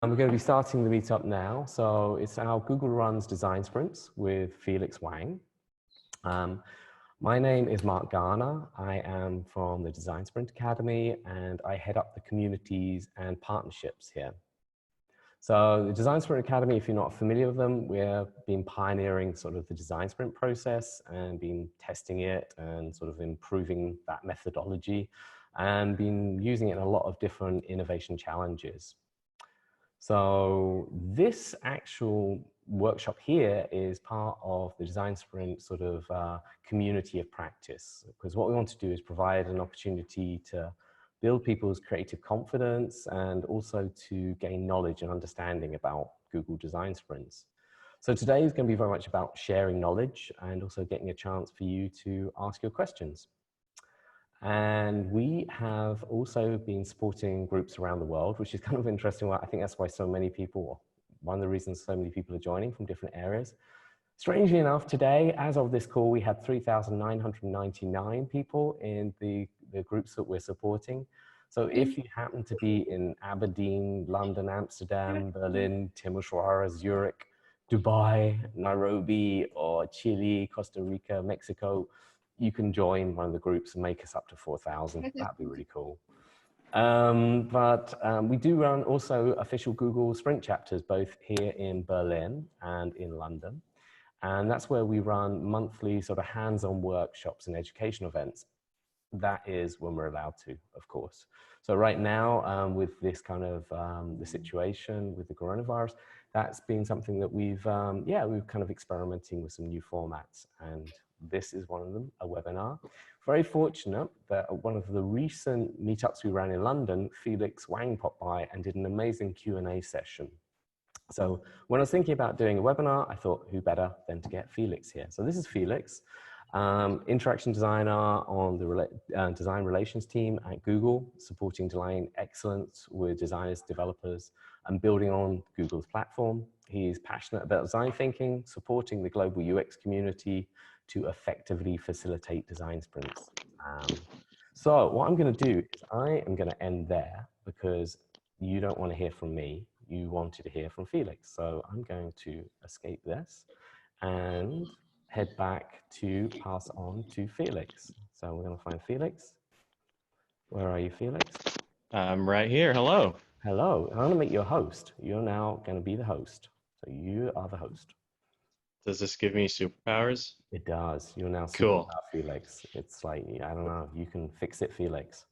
We're going to be starting the meetup now. So it's our Google Runs Design Sprints with Felix Wang. My name is Mark Garner. I am from the Design Sprint Academy, and I head up the communities and partnerships here. So the Design Sprint Academy, if you're not familiar with them, we've been pioneering sort of the design sprint process and been testing it and sort of improving that methodology and been using it in a lot of different innovation challenges. So this actual workshop here is part of the Design Sprint sort of community of practice, because what we want to do is provide an opportunity to build people's creative confidence and also to gain knowledge and understanding about Google Design Sprints. So today is going to be very much about sharing knowledge and also getting a chance for you to ask your questions. And we have also been supporting groups around the world, which is kind of interesting. I think that's why so many people, one of the reasons so many people are joining from different areas. Strangely enough, today, as of this call, we had 3,999 people in the groups that we're supporting. So if you happen to be in Aberdeen, London, Amsterdam, Berlin, Timisoara, Zurich, Dubai, Nairobi, or Chile, Costa Rica, Mexico, you can join one of the groups and make us up to 4,000. That'd be really cool. We do run also official Google Sprint chapters, both here in Berlin and in London. And that's where we run monthly sort of hands-on workshops and education events. That is when we're allowed to, of course. So right now, with this kind of the situation with the coronavirus, that's been something that we've kind of experimenting with some new formats, and this is one of them, a webinar. Very fortunate that at one of the recent meetups we ran in London, Felix Wang popped by and did an amazing Q&A session. So when I was thinking about doing a webinar, I thought, who better than to get Felix here? So this is Felix, interaction designer on the design relations team at Google, supporting design excellence with designers, developers, and building on Google's platform. He's passionate about design thinking, supporting the global UX community to effectively facilitate design sprints. So what I'm going to do is I am going to end there because you don't want to hear from me. You wanted to hear from Felix. So I'm going to escape this and head back to pass on to Felix. So we're going to find Felix. Where are you, Felix? I'm right here. Hello. Hello. I'm going to make you a host. You're now going to be the host. So you are the host. Does this give me superpowers? It does. You're now cool. Felix. It's like, I don't know, you can fix it, Felix.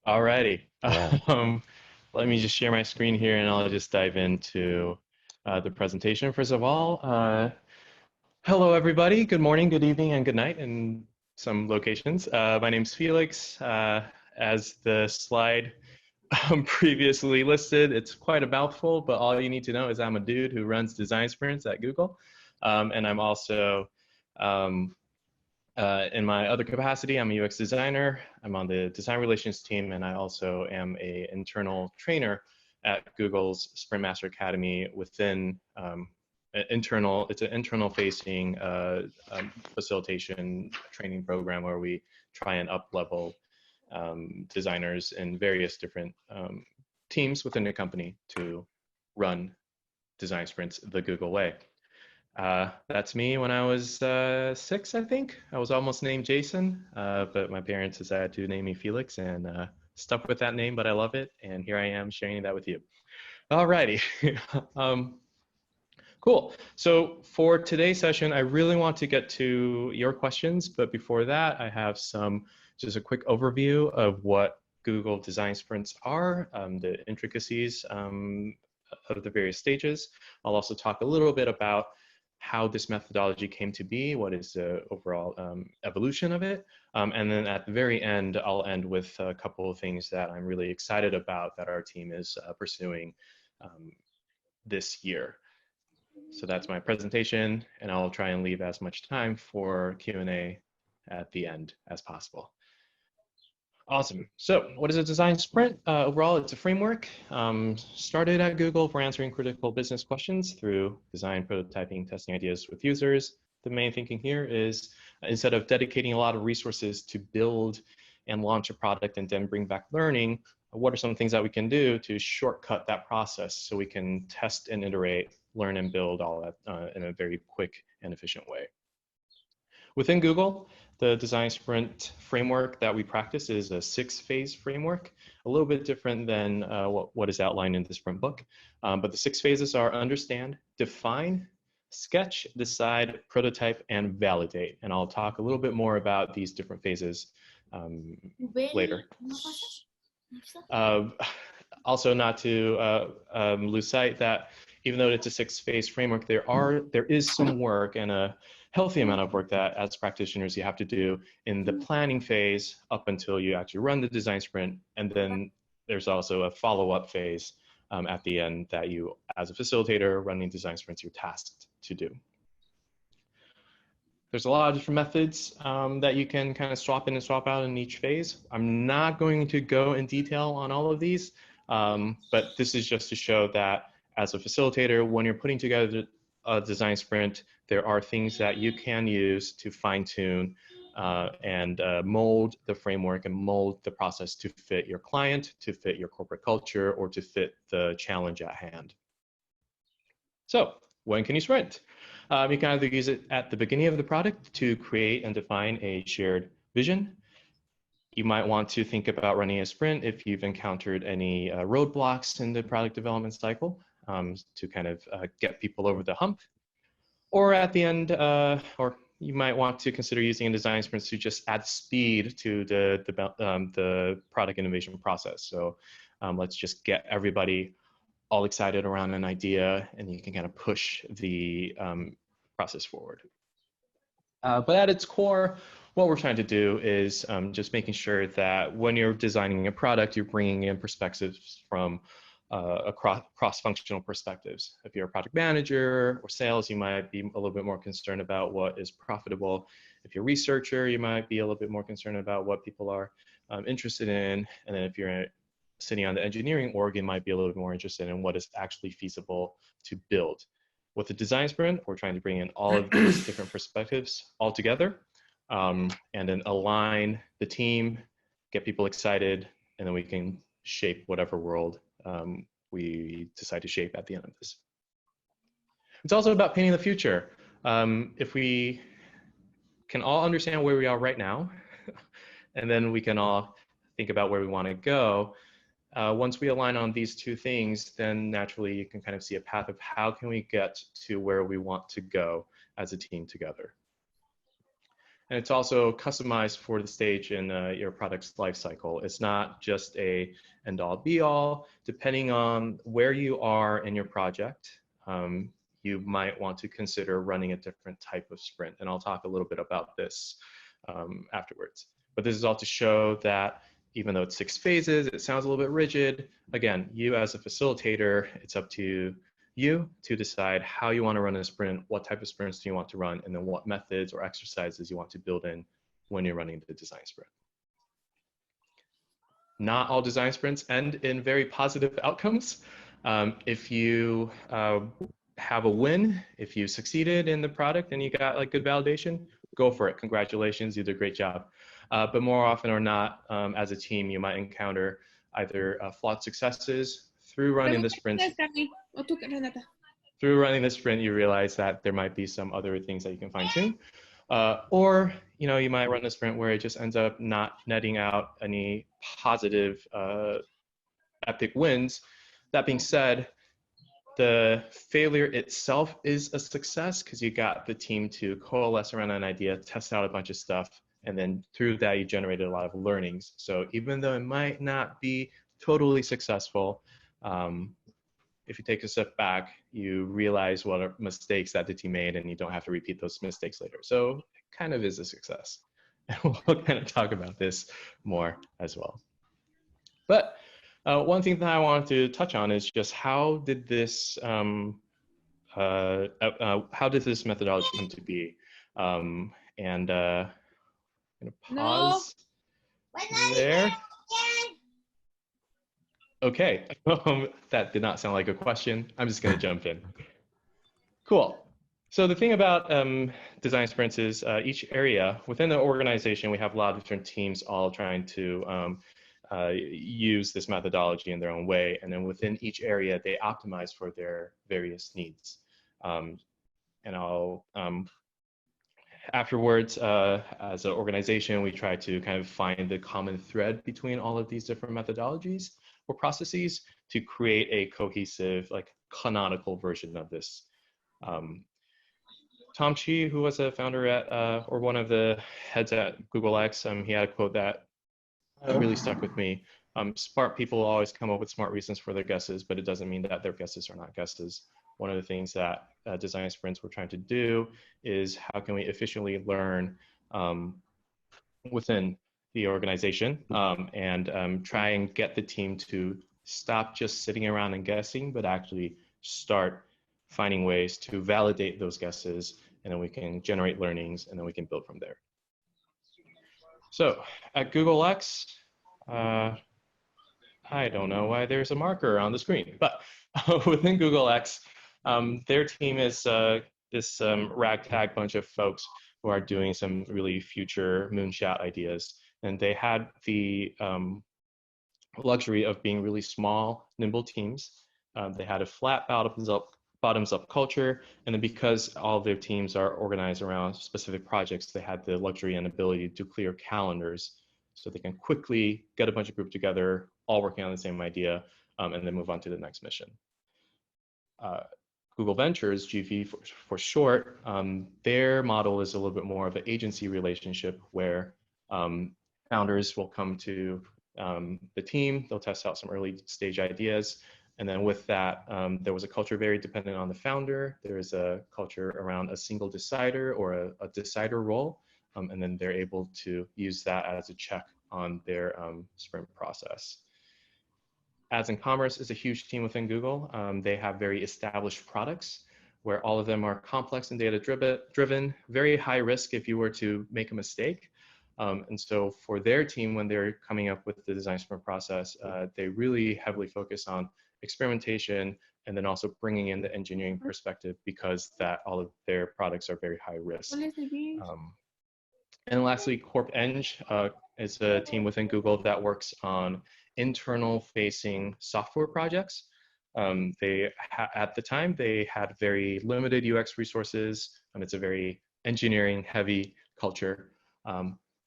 Alrighty. Yeah. Let me just share my screen here and I'll just dive into the presentation. First of all, hello everybody. Good morning, good evening, and good night in some locations. My name's Felix. As the slide previously listed, it's quite a mouthful, but all you need to know is I'm a dude who runs design sprints at Google. And I'm also, in my other capacity, I'm a UX designer. I'm on the design relations team, and I also am an internal trainer at Google's Sprint Master Academy within it's an internal facing facilitation training program where we try and up-level designers in various different teams within the company to run design sprints the Google way. That's me when I was 6, I think. I was almost named Jason, but my parents decided to name me Felix and stuck with that name, but I love it. And here I am sharing that with you. Alrighty. Cool. So for today's session, I really want to get to your questions, but before that, I have just a quick overview of what Google Design Sprints are, the intricacies of the various stages. I'll also talk a little bit about how this methodology came to be, what is the overall evolution of it, and then at the very end, I'll end with a couple of things that I'm really excited about that our team is pursuing this year. So that's my presentation, and I'll try and leave as much time for Q&A at the end as possible. Awesome. So what is a design sprint? Overall, it's a framework started at Google for answering critical business questions through design, prototyping, testing ideas with users. The main thinking here is instead of dedicating a lot of resources to build and launch a product and then bring back learning, what are some things that we can do to shortcut that process so we can test and iterate, learn and build all that in a very quick and efficient way. Within Google, the design sprint framework that we practice is a 6-phase framework, a little bit different than what is outlined in the sprint book. But the 6 phases are understand, define, sketch, decide, prototype, and validate. And I'll talk a little bit more about these different phases later. Also, not to lose sight that even though it's a 6-phase framework, there is some work and a healthy amount of work that as practitioners you have to do in the planning phase up until you actually run the design sprint. And then there's also a follow-up phase at the end that you, as a facilitator running design sprints, you're tasked to do. There's a lot of different methods that you can kind of swap in and swap out in each phase. I'm not going to go in detail on all of these, but this is just to show that as a facilitator, when you're putting together a design sprint, there are things that you can use to fine-tune and mold the framework and mold the process to fit your client, to fit your corporate culture, or to fit the challenge at hand. So when can you sprint? You can either use it at the beginning of the product to create and define a shared vision. You might want to think about running a sprint if you've encountered any roadblocks in the product development cycle to kind of get people over the hump. Or at the end, or you might want to consider using a design sprint to just add speed to the product innovation process. So let's just get everybody all excited around an idea, and you can kind of push the process forward. But at its core, what we're trying to do is just making sure that when you're designing a product, you're bringing in perspectives from cross-functional perspectives. If you're a product manager or sales, you might be a little bit more concerned about what is profitable. If you're a researcher, you might be a little bit more concerned about what people are interested in. And then if you're sitting on the engineering org, you might be a little bit more interested in what is actually feasible to build. With the design sprint, we're trying to bring in all of these different perspectives all together and then align the team, get people excited, and then we can shape whatever world we decide to shape at the end of this. It's also about painting the future. If we can all understand where we are right now, and then we can all think about where we want to go, once we align on these two things, then naturally you can kind of see a path of how can we get to where we want to go as a team together. And it's also customized for the stage in your product's life cycle. It's not just a end-all be-all. Depending on where you are in your project, you might want to consider running a different type of sprint. And I'll talk a little bit about this afterwards. But this is all to show that even though it's 6 phases, it sounds a little bit rigid. Again, you as a facilitator, it's up to you to decide how you want to run a sprint, what type of sprints do you want to run, and then what methods or exercises you want to build in when you're running the design sprint. Not all design sprints end in very positive outcomes. If you have a win, if you succeeded in the product and you got like good validation, go for it. Congratulations, you did a great job. But more often or not, as a team, you might encounter either flawed successes through running the sprint. Through running the sprint, you realize that there might be some other things that you can fine tune. Or you might run a sprint where it just ends up not netting out any positive epic wins. That being said, the failure itself is a success because you got the team to coalesce around an idea, test out a bunch of stuff, and then through that you generated a lot of learnings. So even though it might not be totally successful, if you take a step back, you realize what are mistakes that the team made and you don't have to repeat those mistakes later. So it kind of is a success. And we'll kind of talk about this more as well. But one thing that I wanted to touch on is just how did this methodology come to be? And I'm gonna pause there. Okay, that did not sound like a question. I'm just gonna jump in. Cool. So the thing about design sprints is each area within the organization, we have a lot of different teams all trying to use this methodology in their own way. And then within each area, they optimize for their various needs. And I'll, afterwards, as an organization, we try to kind of find the common thread between all of these different methodologies or processes to create a cohesive, like canonical version of this. Tom Chi, who was a founder at, or one of the heads at Google X, he had a quote that really stuck with me. Smart people always come up with smart reasons for their guesses, but it doesn't mean that their guesses are not guesses. One of the things that design sprints we're trying to do is how can we efficiently learn within the organization and try and get the team to stop just sitting around and guessing, but actually start finding ways to validate those guesses, and then we can generate learnings, and then we can build from there. So at Google X, I don't know why there's a marker on the screen, but within Google X, their team is this ragtag bunch of folks who are doing some really future moonshot ideas. And they had the luxury of being really small, nimble teams. They had a flat bottoms-up culture, and then because all of their teams are organized around specific projects, they had the luxury and ability to clear calendars so they can quickly get a bunch of groups together, all working on the same idea, and then move on to the next mission. Google Ventures, GV for short, their model is a little bit more of an agency relationship where founders will come to the team, they'll test out some early stage ideas, and then with that, there was a culture very dependent on the founder. There is a culture around a single decider or a decider role, and then they're able to use that as a check on their sprint process. Ads and commerce is a huge team within Google. They have very established products where all of them are complex and data driven, very high risk if you were to make a mistake. And so for their team, when they're coming up with the design sprint process, they really heavily focus on experimentation and then also bringing in the engineering perspective because that all of their products are very high risk. And lastly, Corp Edge is a team within Google that works on internal facing software projects. At the time, they had very limited UX resources. It's a very engineering heavy culture,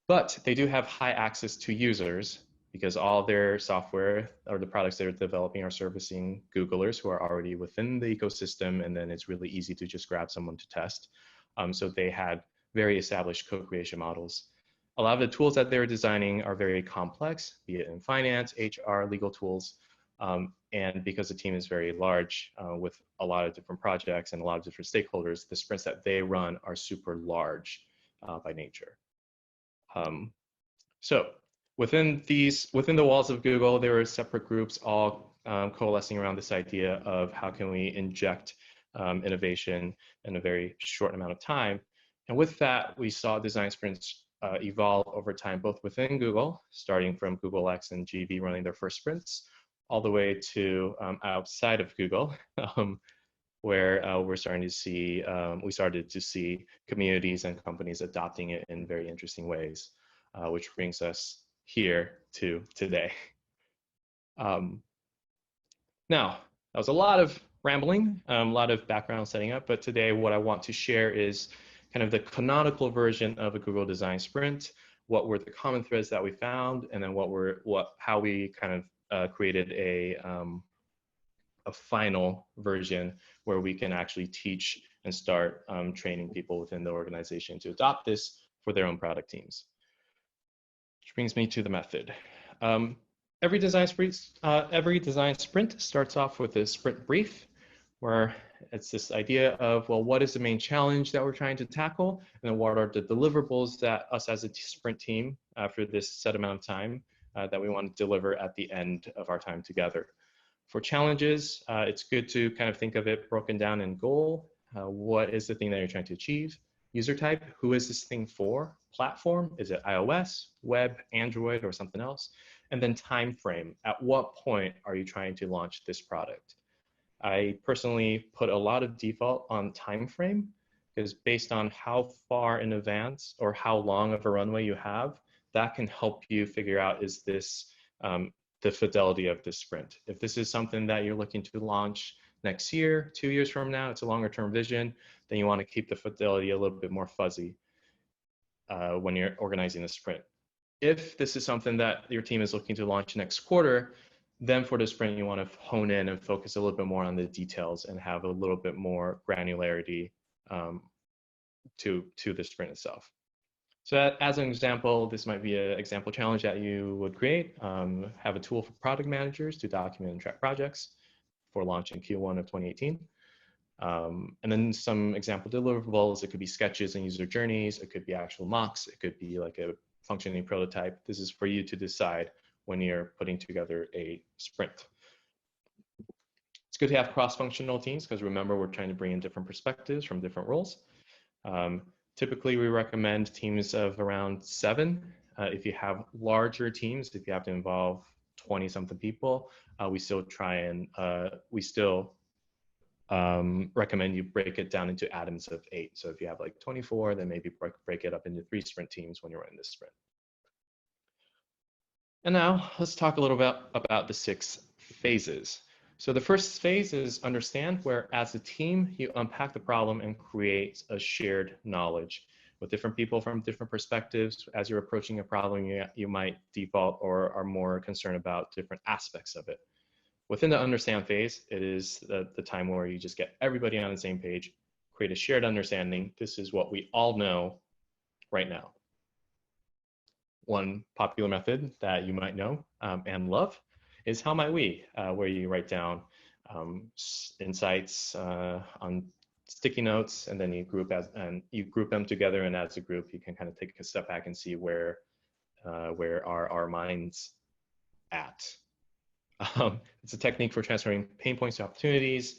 but they do have high access to users because all their software or the products they're developing are servicing Googlers who are already within the ecosystem, and then it's really easy to just grab someone to test. So they had very established co-creation models. A lot of the tools that they're designing are very complex, be it in finance, HR, legal tools. And because the team is very large with a lot of different projects and a lot of different stakeholders, the sprints that they run are super large by nature. So within the walls of Google, there are separate groups all coalescing around this idea of how can we inject innovation in a very short amount of time. And with that, we saw design sprints evolve over time, both within Google, starting from Google X and GV running their first sprints, all the way to outside of Google, where we started to see communities and companies adopting it in very interesting ways, which brings us here to today. Now, that was a lot of rambling, a lot of background setting up, but today what I want to share is kind of the canonical version of a Google design sprint, what were the common threads that we found, and then how we kind of created a final version where we can actually teach and start training people within the organization to adopt this for their own product teams. Which brings me to the method. Every design sprint starts off with a sprint brief, where it's this idea of, well, what is the main challenge that we're trying to tackle? And then what are the deliverables that us as a sprint team, after this set amount of time, that we want to deliver at the end of our time together. For challenges, it's good to kind of think of it broken down in goal. What is the thing that you're trying to achieve? User type, who is this thing for? Platform, is it iOS, web, Android, or something else? And then time frame, at what point are you trying to launch this product? I personally put a lot of default on time frame, because based on how far in advance or how long of a runway you have, that can help you figure out, is this the fidelity of this sprint. If this is something that you're looking to launch next year, 2 years from now, it's a longer term vision, then you want to keep the fidelity a little bit more fuzzy when you're organizing the sprint. If this is something that your team is looking to launch next quarter, then for the sprint, you want to hone in and focus a little bit more on the details and have a little bit more granularity to the sprint itself. So as an example, this might be an example challenge that you would create. Have a tool for product managers to document and track projects for launch in Q1 of 2018. And then some example deliverables. It could be sketches and user journeys. It could be actual mocks. It could be like a functioning prototype. This is for you to decide when you're putting together a sprint. It's good to have cross-functional teams because remember, we're trying to bring in different perspectives from different roles. Typically, we recommend teams of around 7. If you have larger teams, if you have to involve 20-something people, we still recommend you break it down into atoms of 8. So if you have like 24, then maybe break it up into 3 sprint teams when you're running this sprint. And now let's talk a little bit about the 6 phases. So the first phase is understand, where as a team, you unpack the problem and create a shared knowledge with different people from different perspectives. As you're approaching a problem, you might default or are more concerned about different aspects of it. Within the understand phase, it is the time where you just get everybody on the same page, create a shared understanding. This is what we all know right now. One popular method that you might know and love is how might we, where you write down insights on sticky notes, and then you group them together, and as a group, you can kind of take a step back and see where are our minds at. It's a technique for transferring pain points to opportunities,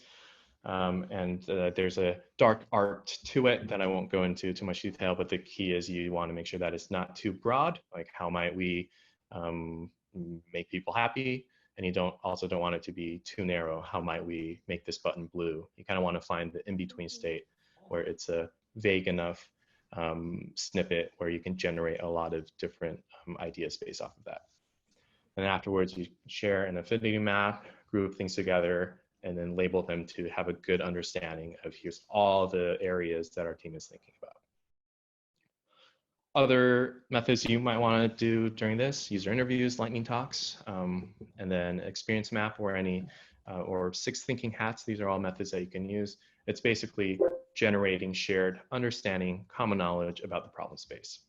and there's a dark art to it that I won't go into too much detail, but the key is you want to make sure that it's not too broad, like how might we make people happy, and you don't want it to be too narrow. How might we make this button blue? You kind of want to find the in-between state where it's a vague enough snippet where you can generate a lot of different ideas based off of that. And afterwards, you share an affinity map, group things together, and then label them to have a good understanding of here's all the areas that our team is thinking about. Other methods you might want to do during this: user interviews, lightning talks, and then experience map or 6 thinking hats. These are all methods that you can use. It's basically generating shared understanding, common knowledge about the problem space.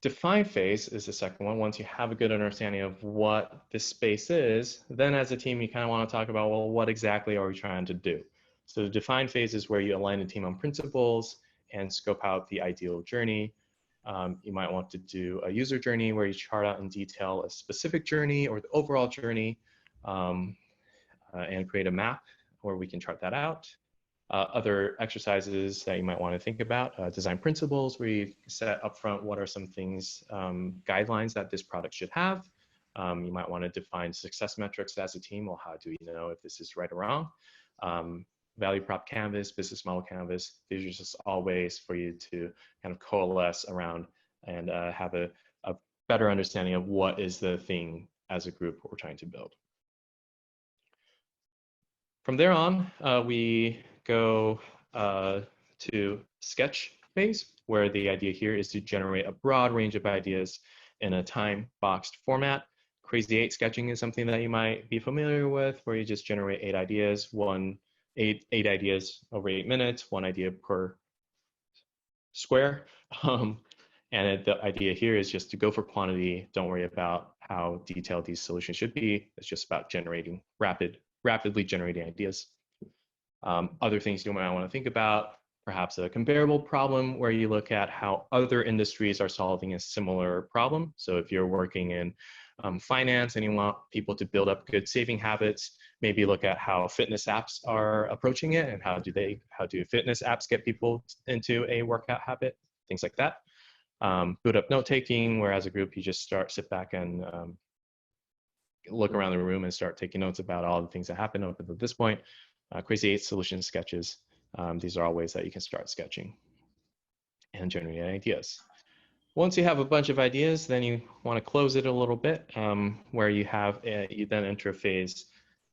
Define phase is the second one. Once you have a good understanding of what this space is, then as a team, you kind of want to talk about, well, what exactly are we trying to do? So the define phase is where you align the team on principles and scope out the ideal journey. You might want to do a user journey where you chart out in detail a specific journey or the overall journey, and create a map where we can chart that out. Other exercises that you might want to think about, design principles, where you set up front what are some things, guidelines that this product should have. You might want to define success metrics as a team. Well, how do we know if this is right or wrong? Value prop canvas, business model canvas. These are just all ways for you to kind of coalesce around and have a better understanding of what is the thing as a group we're trying to build. From there on, we go to sketch phase, where the idea here is to generate a broad range of ideas in a time-boxed format. Crazy 8 sketching is something that you might be familiar with, where you just generate 8 ideas, eight ideas over 8 minutes, 1 idea per square. And the idea here is just to go for quantity. Don't worry about how detailed these solutions should be. It's just about generating rapidly generating ideas. Other things you might want to think about, perhaps a comparable problem where you look at how other industries are solving a similar problem. So if you're working in finance and you want people to build up good saving habits, maybe look at how fitness apps are approaching it and how do fitness apps get people into a workout habit, things like that. Boot up note-taking, where as a group you just sit back and look around the room and start taking notes about all the things that happened up until this point. Crazy 8 solution sketches. These are all ways that you can start sketching and generating ideas. Once you have a bunch of ideas, then you want to close it a little bit, where you then enter a phase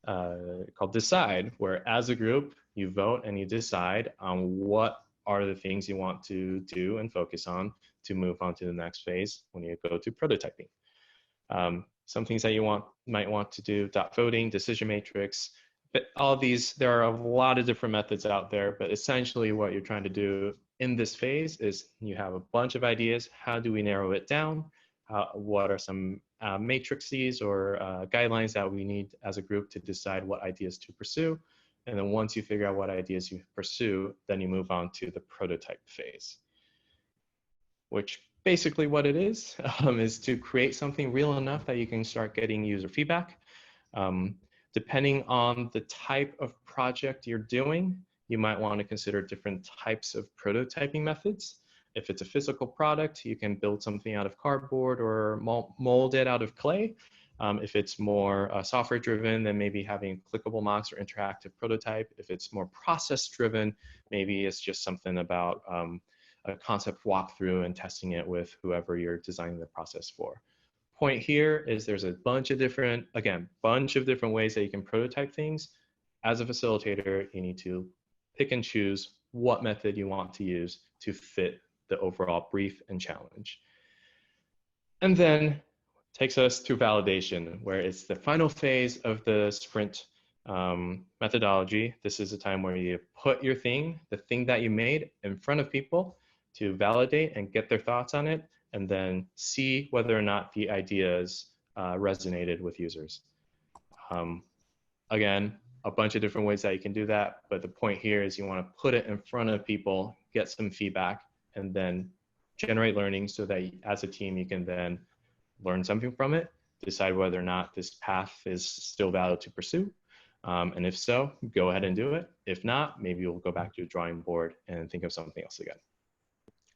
called decide, where as a group you vote and you decide on what are the things you want to do and focus on to move on to the next phase when you go to prototyping. Some things that you might want to do: dot voting, decision matrix. But all of these, there are a lot of different methods out there, but essentially what you're trying to do in this phase is you have a bunch of ideas. How do we narrow it down? What are some matrices or guidelines that we need as a group to decide what ideas to pursue? And then once you figure out what ideas you pursue, then you move on to the prototype phase, which basically what it is to create something real enough that you can start getting user feedback. Depending on the type of project you're doing, you might want to consider different types of prototyping methods. If it's a physical product, you can build something out of cardboard or mold it out of clay. If it's more software driven, then maybe having clickable mocks or interactive prototype. If it's more process driven, maybe it's just something about a concept walkthrough and testing it with whoever you're designing the process for. Point here is there's a bunch of different ways that you can prototype things. As a facilitator, you need to pick and choose what method you want to use to fit the overall brief and challenge. And then takes us to validation, where it's the final phase of the sprint methodology. This is a time where you put your thing, the thing that you made, in front of people to validate and get their thoughts on it, and then see whether or not the ideas resonated with users. Again, a bunch of different ways that you can do that, but the point here is you want to put it in front of people, get some feedback, and then generate learning so that as a team you can then learn something from it, decide whether or not this path is still valid to pursue. And if so, go ahead and do it. If not, maybe you'll go back to a drawing board and think of something else again.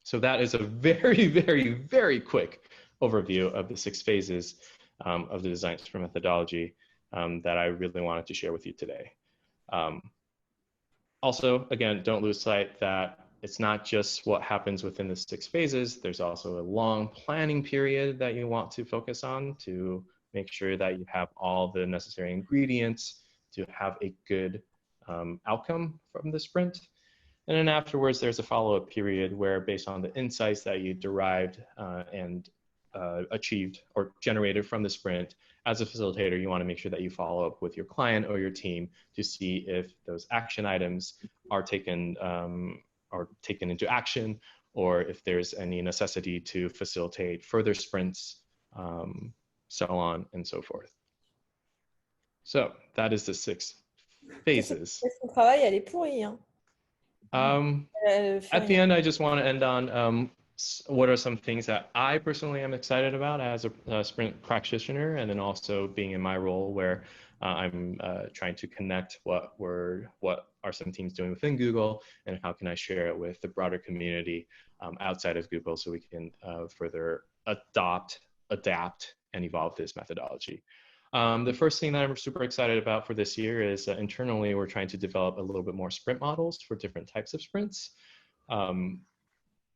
So that is a very, very, very quick overview of the 6 phases of the design sprint methodology that I really wanted to share with you today. Also, again, don't lose sight that it's not just what happens within the 6 phases. There's also a long planning period that you want to focus on to make sure that you have all the necessary ingredients to have a good outcome from the sprint. And then afterwards, there's a follow-up period where, based on the insights that you derived and achieved or generated from the sprint, as a facilitator, you want to make sure that you follow up with your client or your team to see if those action items are taken into action, or if there's any necessity to facilitate further sprints, so on and so forth. So that is the 6 phases. Son travail, elle est pourrie, hein. At the end, I just want to end on what are some things that I personally am excited about as a sprint practitioner, and then also being in my role where I'm trying to connect what are some teams doing within Google, and how can I share it with the broader community outside of Google so we can further adopt, adapt, and evolve this methodology. The first thing that I'm super excited about for this year is internally we're trying to develop a little bit more sprint models for different types of sprints.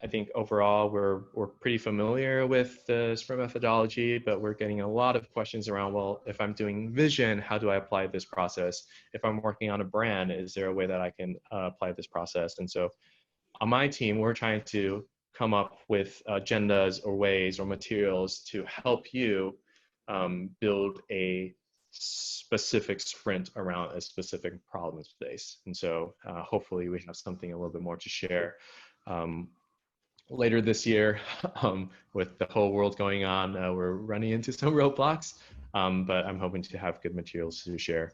I think overall we're pretty familiar with the sprint methodology, but we're getting a lot of questions around, well, if I'm doing vision, how do I apply this process? If I'm working on a brand, is there a way that I can apply this process? And so on my team, we're trying to come up with agendas or ways or materials to help you build a specific sprint around a specific problem space. And so hopefully we have something a little bit more to share later this year. With the whole world going on, we're running into some roadblocks, but I'm hoping to have good materials to share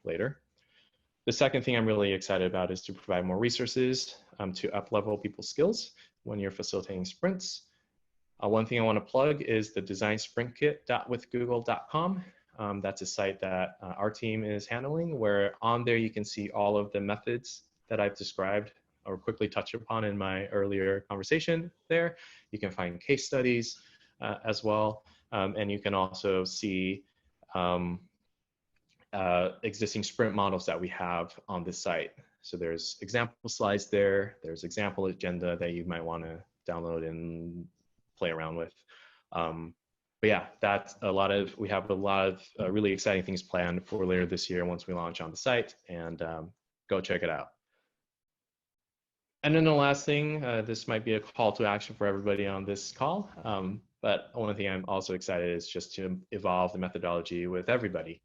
later. The second thing I'm really excited about is to provide more resources to up-level people's skills when you're facilitating sprints. One thing I want to plug is the designssprintkit.withgoogle.com. That's a site that our team is handling, where on there you can see all of the methods that I've described or quickly touched upon in my earlier conversation there. You can find case studies as well, and you can also see existing sprint models that we have on this site. So there's example slides there, there's example agenda that you might want to download and play around with. But yeah, we have a lot of really exciting things planned for later this year once we launch on the site, and go check it out. And then the last thing, this might be a call to action for everybody on this call, but one thing I'm also excited is just to evolve the methodology with everybody.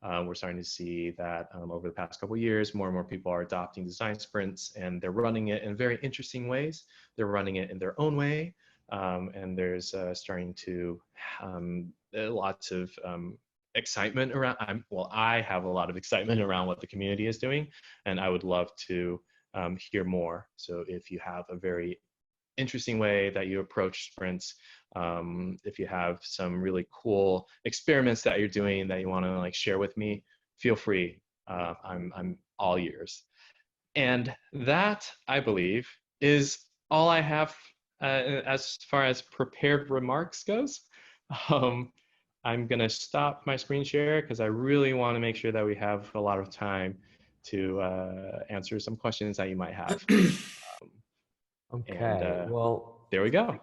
We're starting to see that over the past couple of years, more and more people are adopting design sprints, and they're running it in very interesting ways. They're running it in their own way, and there's starting to lots of excitement around. I have a lot of excitement around what the community is doing, and I would love to hear more. So if you have a very interesting way that you approach sprints, if you have some really cool experiments that you're doing that you want to like share with me, feel free. I'm all ears. And that, I believe, is all I have as far as prepared remarks goes. I'm gonna stop my screen share because I really want to make sure that we have a lot of time to answer some questions that you might have. Okay, well, there we go.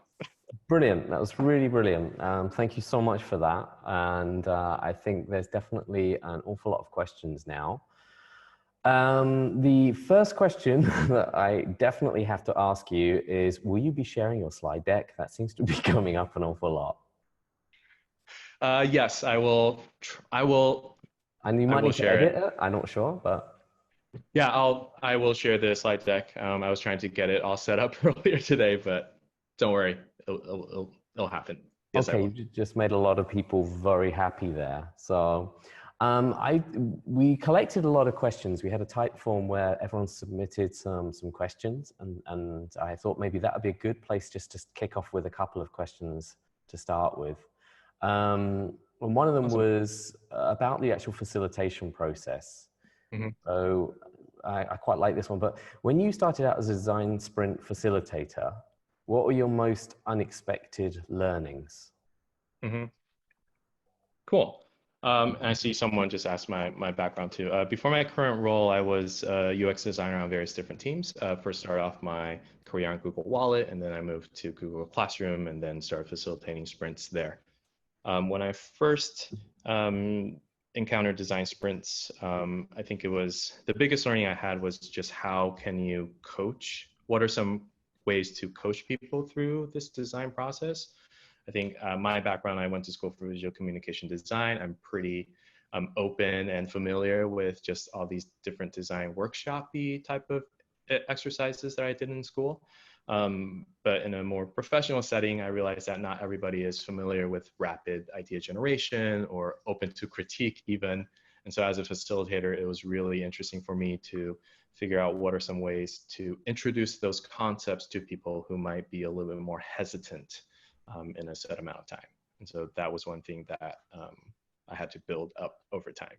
Brilliant. That was really brilliant. Thank you so much for that. And I think there's definitely an awful lot of questions now. The first question that I definitely have to ask you is, will you be sharing your slide deck? That seems to be coming up an awful lot. Yes, I will. And you might need to edit it. I'm not sure, but. Yeah, I will share the slide deck. I was trying to get it all set up earlier today, but don't worry, it'll happen. Yes, okay, you just made a lot of people very happy there. So we collected a lot of questions. We had a type form where everyone submitted some questions, and I thought maybe that would be a good place just to kick off with a couple of questions to start with. And one of them was about the actual facilitation process. Mm-hmm. So I quite like this one, but when you started out as a design sprint facilitator, what were your most unexpected learnings? Mm-hmm. Cool. I see someone just asked my background too. Before my current role, I was a UX designer on various different teams. First started off my career on Google Wallet, and then I moved to Google Classroom, and then started facilitating sprints there. When I first encountered design sprints, I think it was the biggest learning I had was just how can you coach? What are some ways to coach people through this design process? I think my background, I went to school for visual communication design. I'm pretty open and familiar with just all these different design workshop-y type of exercises that I did in school. But in a more professional setting, I realized that not everybody is familiar with rapid idea generation or open to critique even. And so as a facilitator, it was really interesting for me to figure out what are some ways to introduce those concepts to people who might be a little bit more hesitant in a set amount of time. And so that was one thing that I had to build up over time.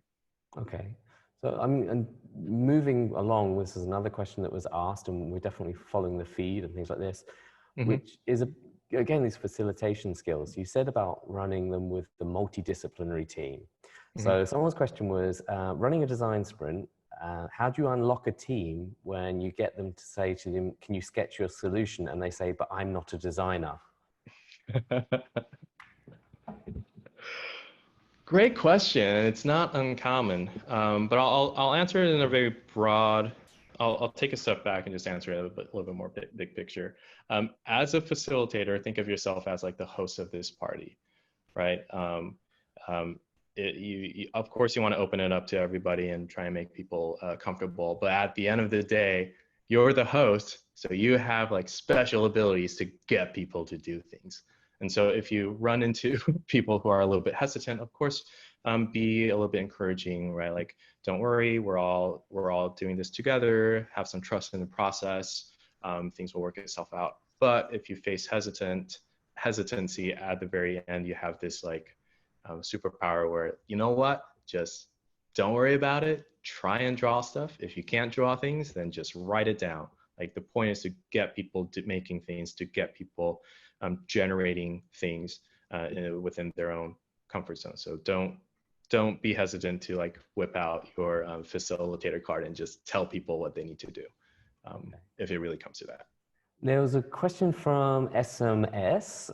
Okay. So I mean, and moving along, this is another question that was asked, and we're definitely following the feed and things like this, mm-hmm. which is, again, these facilitation skills. You said about running them with the multidisciplinary team. Mm-hmm. So someone's question was, running a design sprint, how do you unlock a team when you get them to say to them, can you sketch your solution? And they say, but I'm not a designer. Great question. It's not uncommon, but I'll answer it in a very broad. I'll take a step back and just answer it a little bit more big picture. As a facilitator, think of yourself as like the host of this party, right? Of course, you want to open it up to everybody and try and make people comfortable. But at the end of the day, you're the host, so you have like special abilities to get people to do things. And so if you run into people who are a little bit hesitant, of course, be a little bit encouraging, right? Like, don't worry, we're all doing this together, have some trust in the process, things will work itself out. But if you face hesitancy at the very end, you have this like superpower where, you know what, just don't worry about it, try and draw stuff. If you can't draw things, then just write it down. Like the point is to get people making things, to get people generating things within their own comfort zone. So don't be hesitant to like whip out your facilitator card and just tell people what they need to do if it really comes to that. There was a question from SMS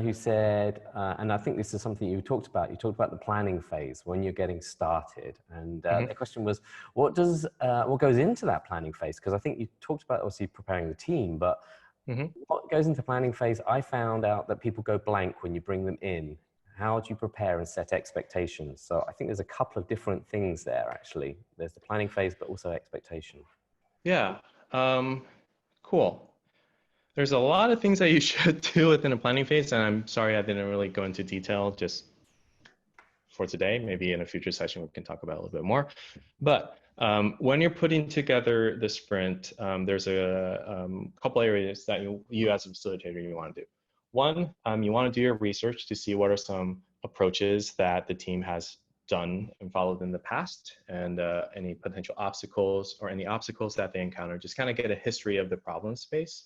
who said, and I think this is something you talked about the planning phase when you're getting started. And the question was, what goes into that planning phase? Because I think you talked about obviously preparing the team, but what goes into planning phase, I found out that people go blank when you bring them in. How do you prepare and set expectations? So I think there's a couple of different things there, actually. There's the planning phase, but also expectation. Yeah, cool. There's a lot of things that you should do within a planning phase, and I'm sorry I didn't really go into detail just for today. Maybe in a future session we can talk about it a little bit more. But when you're putting together the sprint, there's a couple areas that you as a facilitator you want to do. One, you want to do your research to see what are some approaches that the team has done and followed in the past, and any potential obstacles or any obstacles that they encounter. Just kind of get a history of the problem space.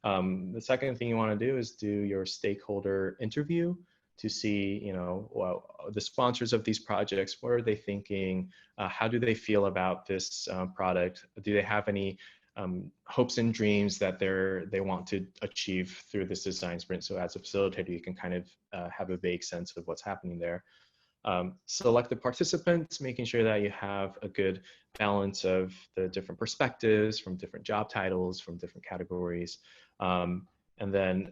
The second thing you want to do is do your stakeholder interview to see, well, the sponsors of these projects, what are they thinking? How do they feel about this product? Do they have any hopes and dreams that they want to achieve through this design sprint? So as a facilitator, you can kind of have a vague sense of what's happening there. Select the participants, making sure that you have a good balance of the different perspectives from different job titles, from different categories. And then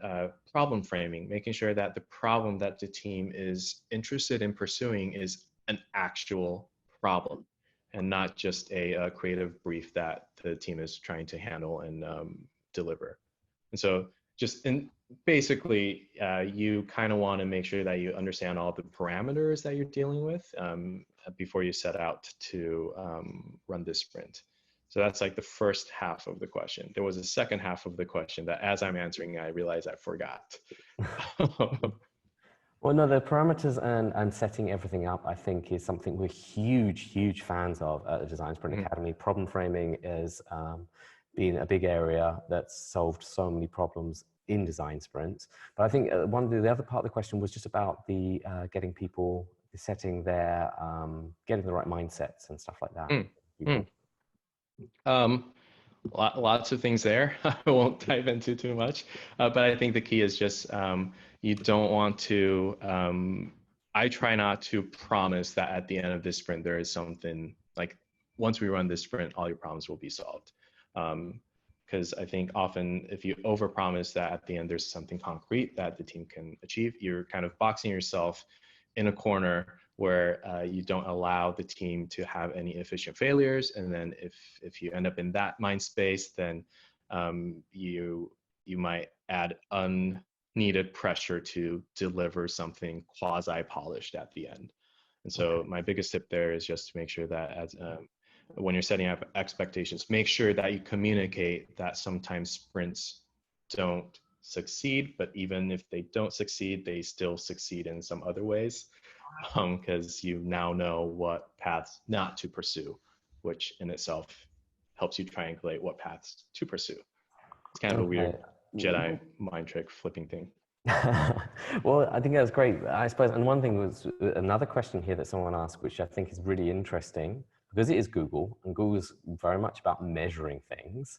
problem framing, making sure that the problem that the team is interested in pursuing is an actual problem and not just a creative brief that the team is trying to handle and deliver. And so basically, you kind of want to make sure that you understand all the parameters that you're dealing with before you set out to run this sprint. So that's like the first half of the question. There was a second half of the question that as I'm answering, I realized I forgot. Well, no, the parameters and setting everything up, I think, is something we're huge fans of at the Design Sprint Academy. Problem framing is been a big area that's solved so many problems in design sprints. But I think the other part of the question was just about the getting people setting their, getting the right mindsets and stuff like that. Lots of things there. I won't dive into too much, but I think the key is just you don't want to, I try not to promise that at the end of this sprint, there is something like, once we run this sprint, all your problems will be solved. Because I think often if you overpromise that at the end there's something concrete that the team can achieve, you're kind of boxing yourself in a corner where you don't allow the team to have any efficient failures. And then if you end up in that mind space, then you might add unneeded pressure to deliver something quasi-polished at the end. And so my biggest tip there is just to make sure that when you're setting up expectations, make sure that you communicate that sometimes sprints don't succeed, but even if they don't succeed, they still succeed in some other ways, because you now know what paths not to pursue, which in itself helps you triangulate what paths to pursue. It's kind of a weird Jedi mind trick flipping thing. Well, I think that was great, I suppose. And one thing was another question here that someone asked, which I think is really interesting, because it is Google, and Google is very much about measuring things.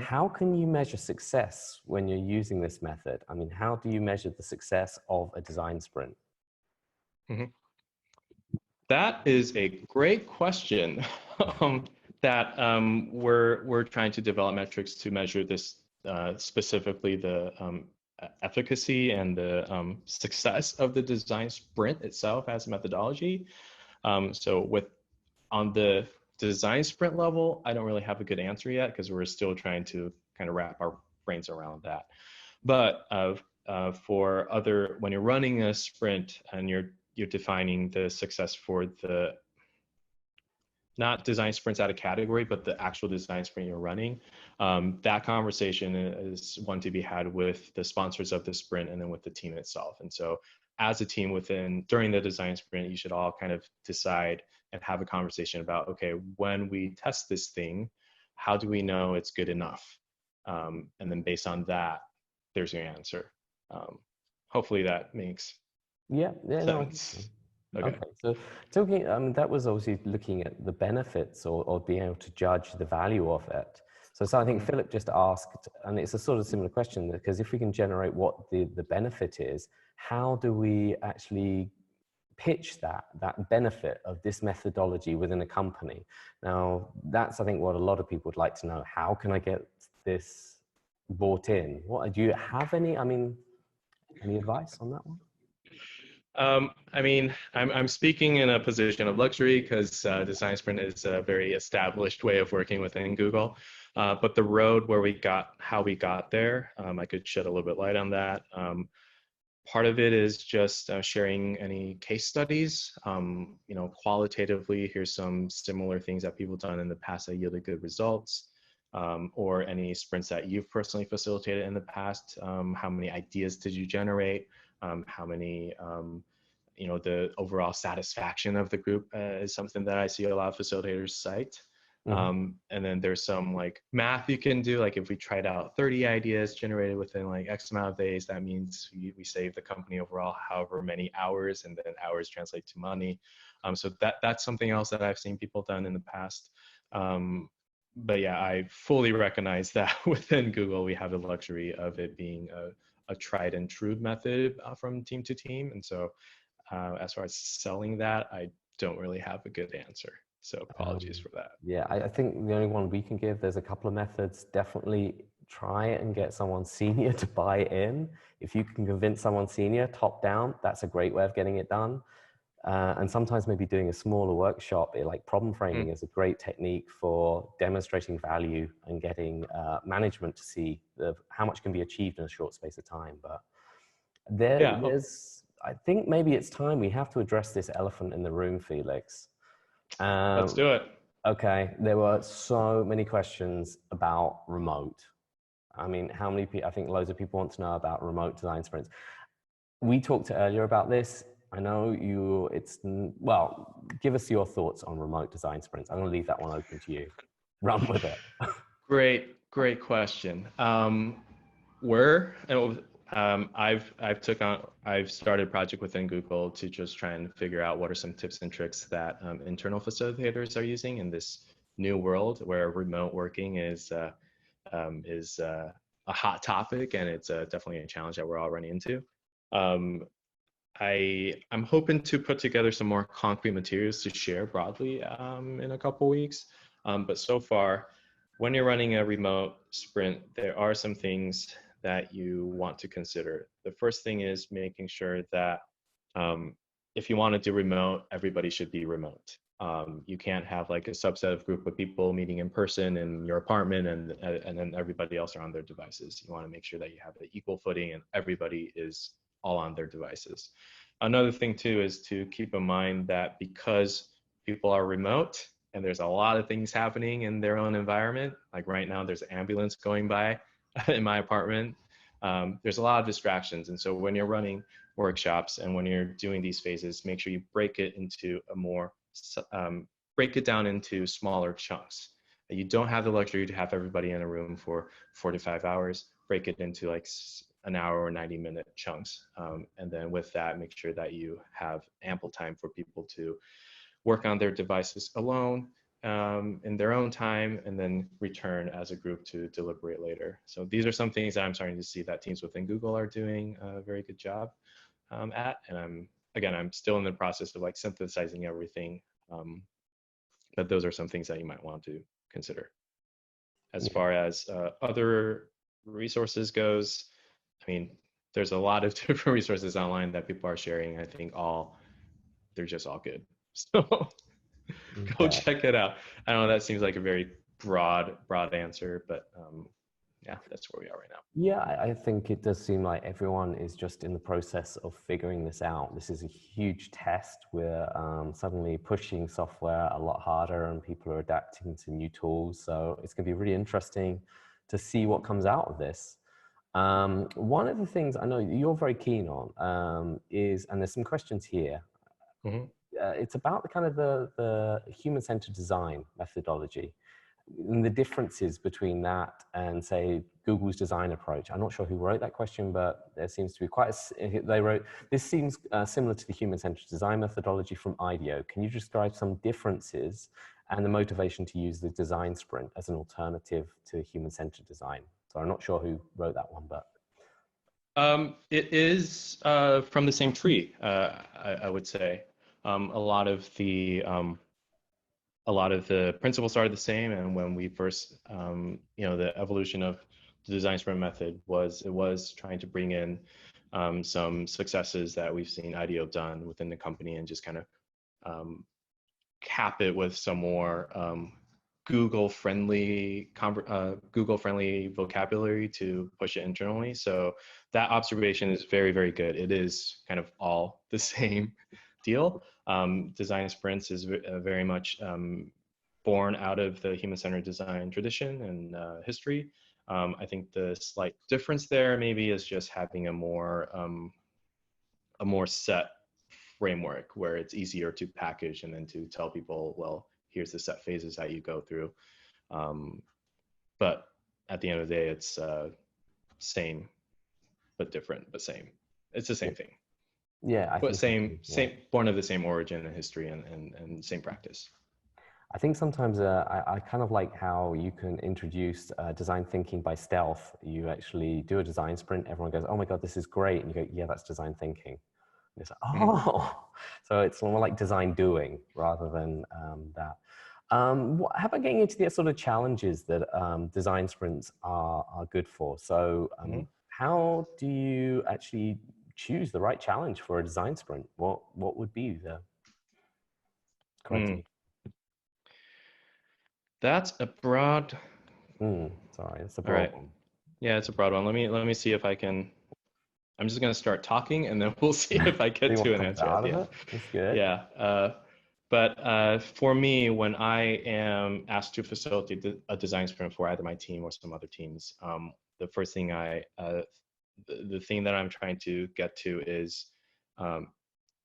How can you measure success when you're using this method? I mean, how do you measure the success of a design sprint? That is a great question. That we're trying to develop metrics to measure this, specifically the efficacy and the success of the design sprint itself as a methodology. So on the design sprint level, I don't really have a good answer yet because we're still trying to kind of wrap our brains around that. But for when you're running a sprint and you're defining the success for the, not design sprints out of category, but the actual design sprint you're running, that conversation is one to be had with the sponsors of the sprint and then with the team itself. And so as a team during the design sprint, you should all kind of decide and have a conversation about, okay, when we test this thing, how do we know it's good enough? And then based on that, there's your answer. Hopefully that makes sense. No, okay. So talking, that was obviously looking at the benefits or being able to judge the value of it. So I think Philip just asked, and it's a sort of similar question, because if we can generate what the benefit is, how do we actually pitch that benefit of this methodology within a company? Now, that's, I think, what a lot of people would like to know. How can I get this bought in? What do you have any, I mean, any advice on that one? I mean, I'm speaking in a position of luxury because Design Sprint is a very established way of working within Google. But the road where how we got there, I could shed a little bit light on that. Part of it is just sharing any case studies. You know, qualitatively, here's some similar things that people have done in the past that yielded good results. Or any sprints that you've personally facilitated in the past. How many ideas did you generate? How many, you know, the overall satisfaction of the group is something that I see a lot of facilitators cite. And then there's some like math you can do. Like if we tried out 30 ideas generated within like X amount of days, that means we save the company overall however many hours, and then hours translate to money. So that's something else that I've seen people done in the past. But yeah, I fully recognize that within Google, we have the luxury of it being a tried and true method from team to team. And so as far as selling that, I don't really have a good answer. So apologies for that. Yeah, I think the only one we can give, there's a couple of methods. Definitely try and get someone senior to buy in. If you can convince someone senior top down, that's a great way of getting it done. And sometimes maybe doing a smaller workshop, like problem framing is a great technique for demonstrating value and getting management to see how much can be achieved in a short space of time. But there's, I think maybe it's time we have to address this elephant in the room, Felix. Let's do it. Okay, there were so many questions about remote. I mean, how many people, I think loads of people want to know about remote design sprints. We talked earlier about this. I know well, give us your thoughts on remote design sprints. I'm gonna leave that one open to you. Run with it. Great question. I've started a project within Google to just try and figure out what are some tips and tricks that internal facilitators are using in this new world where remote working is a hot topic, and it's definitely a challenge that we're all running into. I'm hoping to put together some more concrete materials to share broadly in a couple weeks. But so far, when you're running a remote sprint, there are some things that you want to consider. The first thing is making sure that if you want to do remote, everybody should be remote. You can't have like a subset of group of people meeting in person in your apartment and then everybody else are on their devices. You want to make sure that you have an equal footing and everybody is all on their devices. Another thing too is to keep in mind that because people are remote and there's a lot of things happening in their own environment, like right now there's an ambulance going by in my apartment, there's a lot of distractions. And so when you're running workshops and when you're doing these phases, make sure you break it down into smaller chunks. You don't have the luxury to have everybody in a room for 4 to 5 hours. Break it into like an hour or 90-minute chunks. And then with that, make sure that you have ample time for people to work on their devices alone in their own time, and then return as a group to deliberate later. So these are some things that I'm starting to see that teams within Google are doing a very good job at. And I'm still in the process of like synthesizing everything. But those are some things that you might want to consider. As far as other resources goes, I mean, there's a lot of different resources online that people are sharing. I think they're just all good. So go check it out. I know that seems like a very broad answer, but yeah, that's where we are right now. Yeah, I think it does seem like everyone is just in the process of figuring this out. This is a huge test. We're suddenly pushing software a lot harder and people are adapting to new tools. So it's going to be really interesting to see what comes out of this. One of the things I know you're very keen on is, and there's some questions here, it's about the kind of the human-centered design methodology and the differences between that and say Google's design approach. I'm not sure who wrote that question, but there seems to be they wrote, this seems similar to the human-centered design methodology from IDEO. Can you describe some differences and the motivation to use the design sprint as an alternative to human-centered design. So I'm not sure who wrote that one, but. It is from the same tree, I would say. A lot of the principles are the same, and when we first, the evolution of the design sprint method was trying to bring in some successes that we've seen IDEO done within the company, and just kind of cap it with some more Google-friendly vocabulary to push it internally. So that observation is very, very good. It is kind of all the same deal. Design sprints is very much born out of the human-centered design tradition and history. I think the slight difference there maybe is just having a more set framework where it's easier to package and then to tell people, well, here's the set phases that you go through. But at the end of the day, it's same but different, but same. It's the same thing. Yeah, but same, born of the same origin and history and same practice. I think sometimes I kind of like how you can introduce design thinking by stealth. You actually do a design sprint, everyone goes, oh my God, this is great. And you go, yeah, that's design thinking. And it's like, oh, so it's more like design doing rather than that. How about getting into the sort of challenges that design sprints are good for? So how do you actually choose the right challenge for a design sprint? What would be the criteria? That's a broad. Sorry, it's a broad one. Yeah, it's a broad one. Let me see if I can. I'm just gonna start talking, and then we'll see if I get to an answer at the end. That's good. Yeah, but for me, when I am asked to facilitate a design sprint for either my team or some other teams, the first thing the thing that I'm trying to get to is,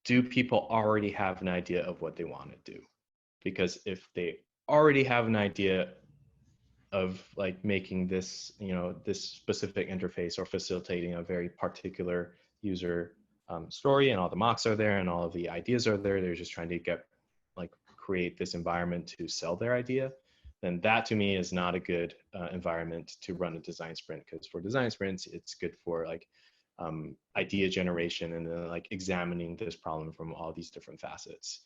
do people already have an idea of what they want to do? Because if they already have an idea of like making this, this specific interface or facilitating a very particular user story, and all the mocks are there and all of the ideas are there, they're just trying to create this environment to sell their idea, then that to me is not a good environment to run a design sprint. Because for design sprints, it's good for idea generation and then examining this problem from all these different facets.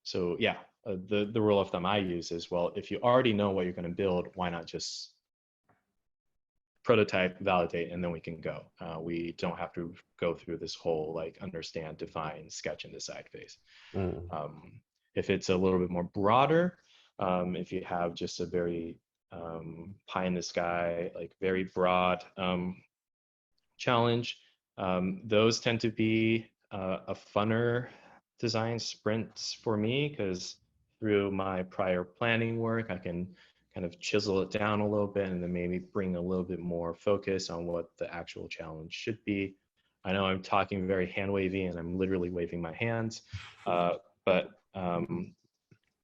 So yeah, the rule of thumb I use is, well, if you already know what you're going to build, why not just prototype, validate, and then we can go. We don't have to go through this whole understand, define, sketch, and decide phase. If it's a little bit more broader, if you have just a very pie in the sky, very broad challenge, those tend to be a funner design sprints for me, because through my prior planning work, I can kind of chisel it down a little bit and then maybe bring a little bit more focus on what the actual challenge should be. I know I'm talking very hand wavy and I'm literally waving my hands, but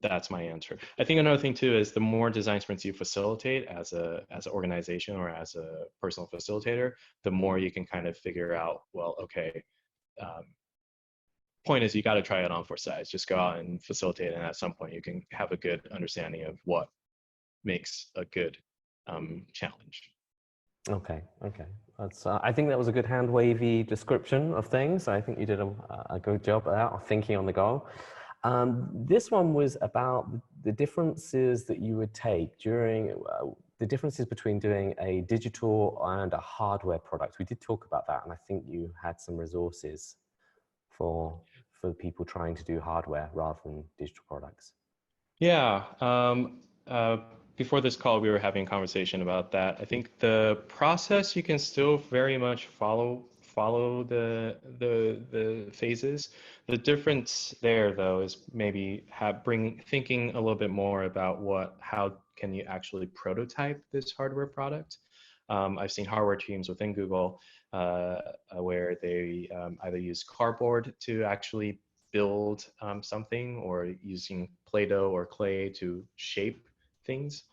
that's my answer. I think another thing too is the more design sprints you facilitate as an organization or as a personal facilitator, the more you can kind of figure out, well, okay, point is, you got to try it on for size. Just go out and facilitate, and at some point you can have a good understanding of what makes a good challenge. Okay. That's, I think that was a good hand wavy description of things. I think you did a good job of that, of thinking on the go. This one was about the differences that you would take during the differences between doing a digital and a hardware product. We did talk about that, and I think you had some resources for people trying to do hardware rather than digital products. Yeah. Before this call, we were having a conversation about that. I think the process, you can still very much follow the phases. The difference there, though, is maybe thinking a little bit more about how can you actually prototype this hardware product. I've seen hardware teams within Google where they either use cardboard to actually build something, or using Play-Doh or clay to shape things.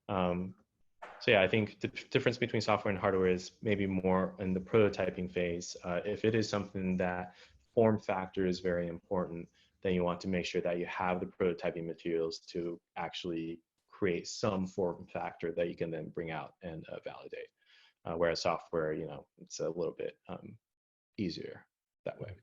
So yeah, I think the difference between software and hardware is maybe more in the prototyping phase. If it is something that form factor is very important, then you want to make sure that you have the prototyping materials to actually create some form factor that you can then bring out and validate. Whereas software, it's a little bit easier that way.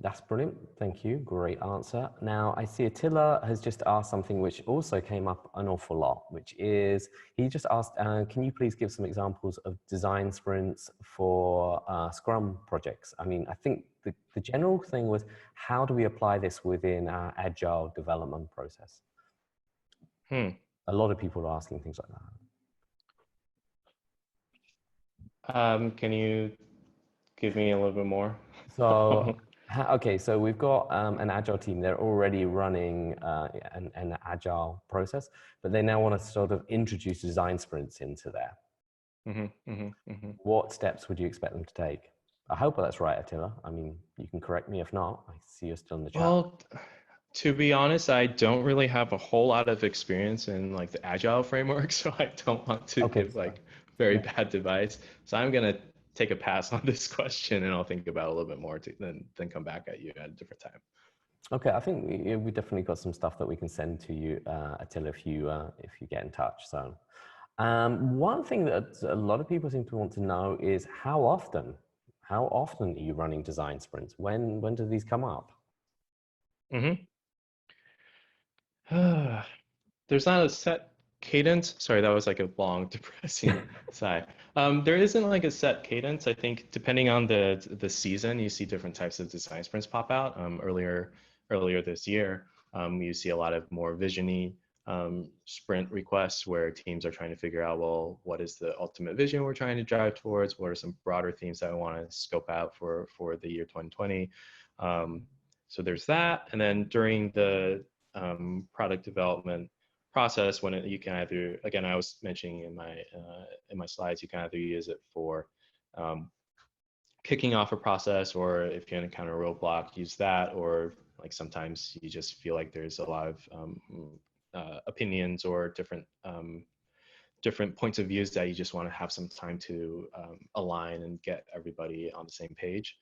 That's brilliant. Thank you. Great answer. Now, I see Attila has just asked something which also came up an awful lot, which is, he just asked, can you please give some examples of design sprints for Scrum projects? I mean, I think the general thing was, how do we apply this within our agile development process? A lot of people are asking things like that. Can you give me a little bit more? So, okay, so we've got an agile team. They're already running an agile process, but they now want to sort of introduce design sprints into there. What steps would you expect them to take? I hope that's right, Attila. I mean, you can correct me if not. I see you're still in the chat. Well, to be honest, I don't really have a whole lot of experience in like the agile framework, so I don't want to give like very bad advice. So I'm gonna take a pass on this question, and I'll think about it a little bit more then come back at you at a different time. Okay, I think we definitely got some stuff that we can send to you, Attila, if you get in touch. So, one thing that a lot of people seem to want to know is how often are you running design sprints? When do these come up? There's not a set cadence. Sorry, that was like a long, depressing sigh. There isn't like a set cadence. I think depending on the season, you see different types of design sprints pop out. Earlier this year, you see a lot of more vision-y sprint requests where teams are trying to figure out, well, what is the ultimate vision we're trying to drive towards? What are some broader themes that I want to scope out for the year 2020? So there's that. And then during the product development process, when you can either, again, I was mentioning in my slides, you can either use it for kicking off a process, or if you encounter a roadblock, use that, or like sometimes you just feel like there's a lot of opinions or different points of views that you just want to have some time to align and get everybody on the same page.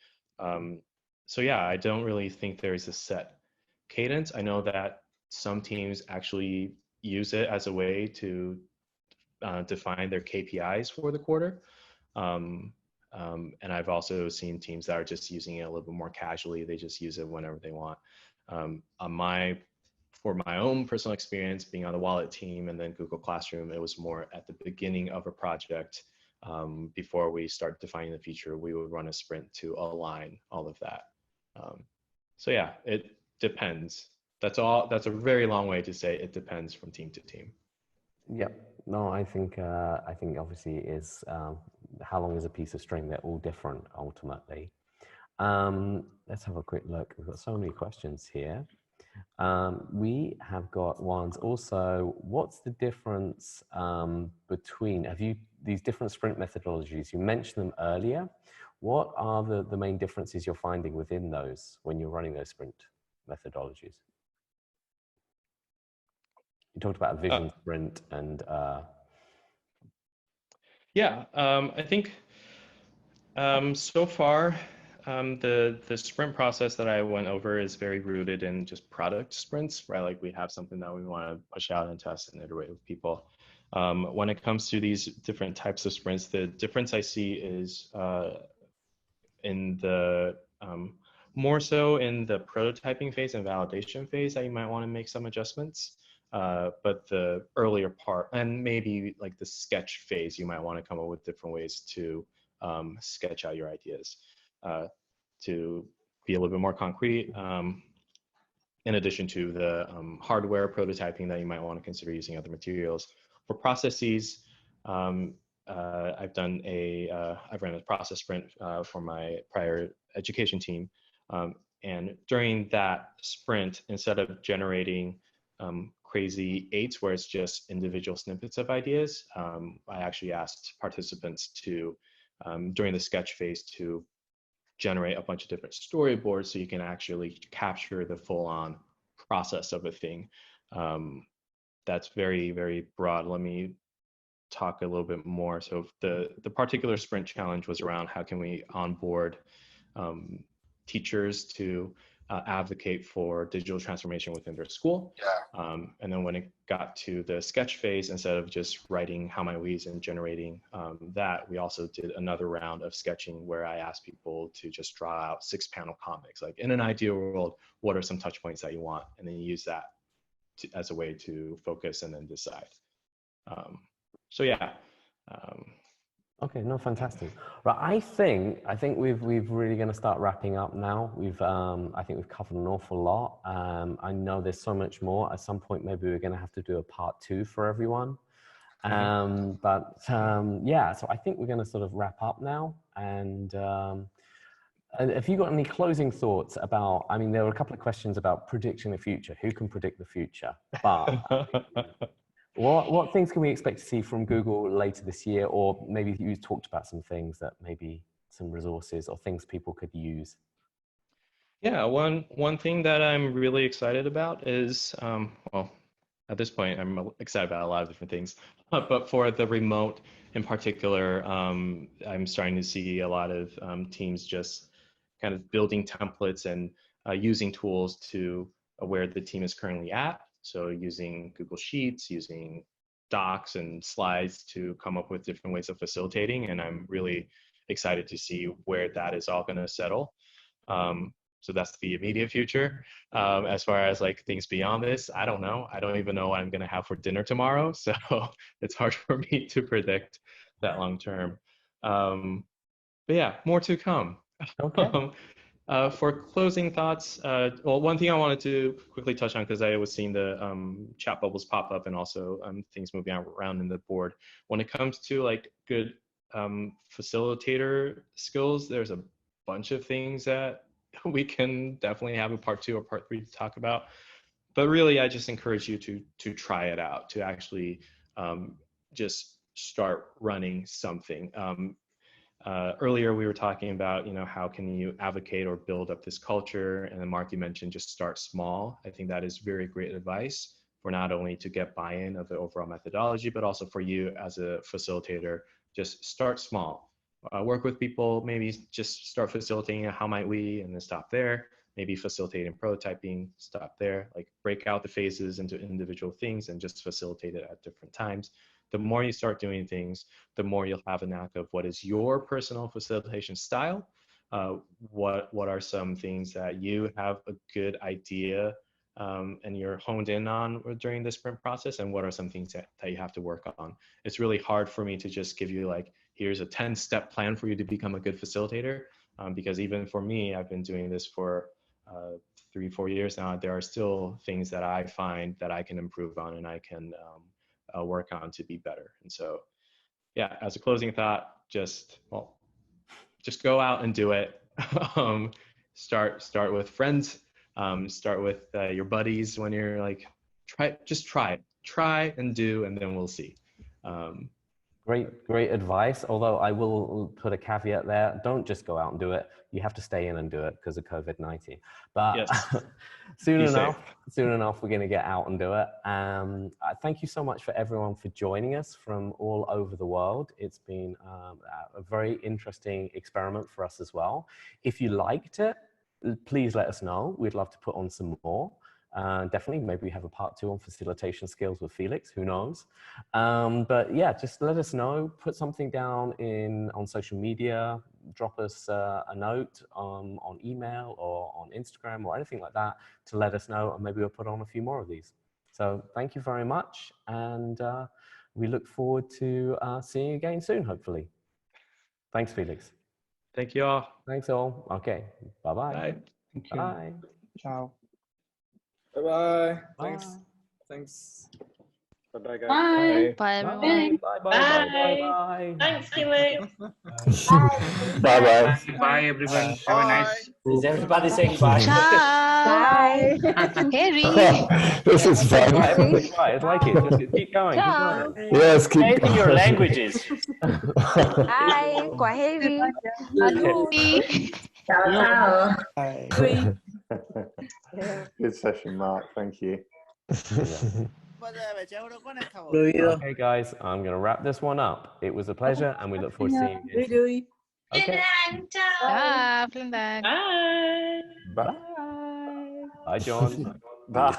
So yeah, I don't really think there's a set cadence. I know that some teams actually use it as a way to define their KPIs for the quarter. And I've also seen teams that are just using it a little bit more casually. They just use it whenever they want. For my own personal experience, being on the Wallet team and then Google Classroom, it was more at the beginning of a project. Before we start defining the feature, we would run a sprint to align all of that. So yeah, it depends. That's all. That's a very long way to say it depends from team to team. Yep. No, I think obviously it is how long is a piece of string? They're all different ultimately. Let's have a quick look. We've got so many questions here. We have got ones also. What's the difference between these different sprint methodologies? You mentioned them earlier. What are the main differences you're finding within those when you're running those sprint methodologies? You talked about a vision sprint and yeah, I think so far the sprint process that I went over is very rooted in just product sprints, right? Like we have something that we want to push out and test and iterate with people. When it comes to these different types of sprints, the difference I see is in the more so in the prototyping phase and validation phase that you might want to make some adjustments. But the earlier part, and maybe like the sketch phase, you might want to come up with different ways to sketch out your ideas to be a little bit more concrete. In addition to the hardware prototyping that you might want to consider using other materials. For processes, I've ran a process sprint for my prior education team. And during that sprint, instead of generating crazy eights where it's just individual snippets of ideas, I actually asked participants to, during the sketch phase, to generate a bunch of different storyboards so you can actually capture the full-on process of a thing. That's very, very broad. Let me talk a little bit more. So the particular sprint challenge was around how can we onboard teachers to advocate for digital transformation within their school. And then when it got to the sketch phase, instead of just writing how might we's and generating that, we also did another round of sketching where I asked people to just draw out 6-panel comics. Like, in an ideal world, what are some touch points that you want? And then you use that as a way to focus and then decide. So yeah. Okay, no, fantastic. Right, I think we've really going to start wrapping up now. I think we've covered an awful lot. I know there's so much more. At some point, maybe we're going to have to do a part 2 for everyone. Yeah, so I think we're going to sort of wrap up now. And have you got any closing thoughts about? I mean, there were a couple of questions about predicting the future. Who can predict the future? But what things can we expect to see from Google later this year? Or maybe you talked about some things that maybe some resources or things people could use. Yeah, one thing that I'm really excited about is, well, at this point, I'm excited about a lot of different things, but for the remote in particular, I'm starting to see a lot of teams just kind of building templates and using tools to where the team is currently at. So using Google Sheets, using docs and slides to come up with different ways of facilitating. And I'm really excited to see where that is all going to settle. So that's the immediate future. As far as like things beyond this, I don't know. I don't even know what I'm going to have for dinner tomorrow. So it's hard for me to predict that long term. But yeah, more to come. Okay. For closing thoughts, well, one thing I wanted to quickly touch on, because I was seeing the chat bubbles pop up and also things moving around in the board. When it comes to like good facilitator skills, there's a bunch of things that we can definitely have a part 2 or part 3 to talk about. But really, I just encourage you to try it out, to actually just start running something. Earlier we were talking about, how can you advocate or build up this culture? And then Mark, you mentioned just start small. I think that is very great advice for not only to get buy-in of the overall methodology, but also for you as a facilitator, just start small. Work with people, maybe just start facilitating a how might we and then stop there. Maybe facilitating prototyping, stop there. Like break out the phases into individual things and just facilitate it at different times. The more you start doing things, the more you'll have a knack of what is your personal facilitation style. What are some things that you have a good idea and you're honed in on during the sprint process, and what are some things that you have to work on? It's really hard for me to just give you like, here's a 10-step plan for you to become a good facilitator, because even for me, I've been doing this for 3-4 years now. There are still things that I find that I can improve on and I can work on to be better. And so, yeah, as a closing thought, just go out and do it. Start with friends. Start with your buddies when you're like, try and do, and then we'll see. Great advice. Although I will put a caveat there. Don't just go out and do it. You have to stay in and do it because of COVID-19. But yes. soon enough, we're going to get out and do it. Thank you so much for everyone for joining us from all over the world. It's been a very interesting experiment for us as well. If you liked it, please let us know. We'd love to put on some more. Definitely, maybe we have a part 2 on facilitation skills with Felix, who knows? But yeah, just let us know, put something down on social media, drop us a note on email or on Instagram or anything like that to let us know, and maybe we'll put on a few more of these. So thank you very much, and we look forward to seeing you again soon, hopefully. Thanks, Felix. Thank you all. Thanks all. Okay, bye-bye. Bye. Thank you. Bye. Ciao. Bye-bye. Thanks. Thanks. Bye-bye, guys. Bye. Bye, everyone. Bye. Thanks, Felix. Bye-bye. Bye, everyone. Have a nice. Is everybody saying bye? Bye. Harry. This is fun. It's like it. Just keep going. Ciao. Yes, keep Changing your languages. Hi, Kwaheri. Ciao, ciao. Good session, Mark. Thank you. Okay, guys, I'm going to wrap this one up. It was a pleasure, and we look forward to seeing you. Okay. Ja, vielen Dank. Bye. Bye. Bye, John. Bye.